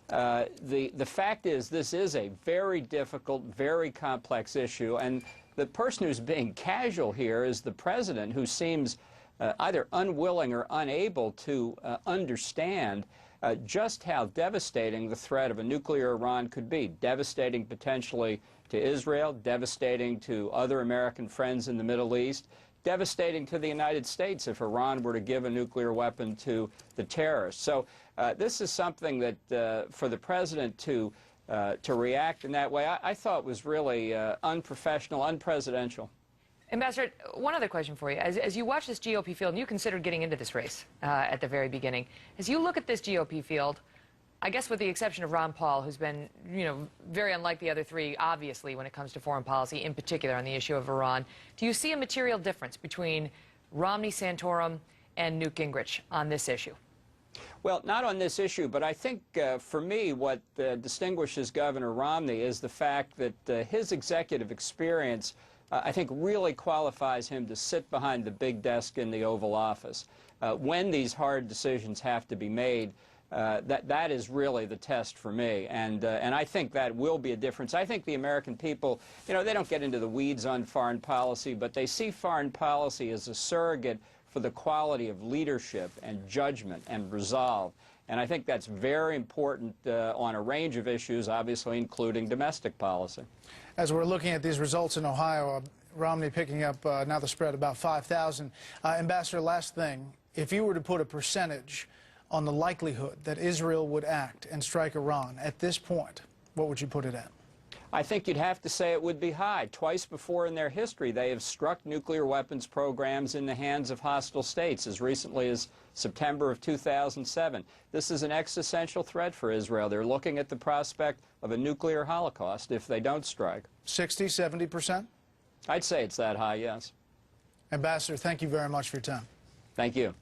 The fact is this is a very difficult, very complex issue, and the person who's being casual here is the president, who seems either unwilling or unable to understand just how devastating the threat of a nuclear Iran could be. Devastating potentially to Israel, devastating to other American friends in the Middle East, devastating to the United States if Iran were to give a nuclear weapon to the terrorists. So this is something that for the president to react in that way, I thought was really unprofessional, unpresidential. Ambassador, one other question for you. As you watch this GOP field, and you considered getting into this race at the very beginning, as you look at this GOP field, I guess with the exception of Ron Paul, who's been, very unlike the other three, obviously, when it comes to foreign policy, in particular on the issue of Iran, do you see a material difference between Romney, Santorum, and Newt Gingrich on this issue? Well, not on this issue, but I think for me what distinguishes Governor Romney is the fact that his executive experience I think really qualifies him to sit behind the big desk in the Oval Office. When these hard decisions have to be made, that is really the test for me, and I think that will be a difference. I think the American people, they don't get into the weeds on foreign policy, but they see foreign policy as a surrogate for the quality of leadership and judgment and resolve. And I think that's very important on a range of issues, obviously including domestic policy. As we're looking at these results in Ohio, Romney picking up now the spread about 5,000. Ambassador, last thing, if you were to put a percentage on the likelihood that Israel would act and strike Iran at this point, what would you put it at? I think you'd have to say it would be high. Twice before in their history, they have struck nuclear weapons programs in the hands of hostile states, as recently as September of 2007. This is an existential threat for Israel. They're looking at the prospect of a nuclear holocaust if they don't strike. 60, 70%? I'd say it's that high, yes. Ambassador, thank you very much for your time. Thank you.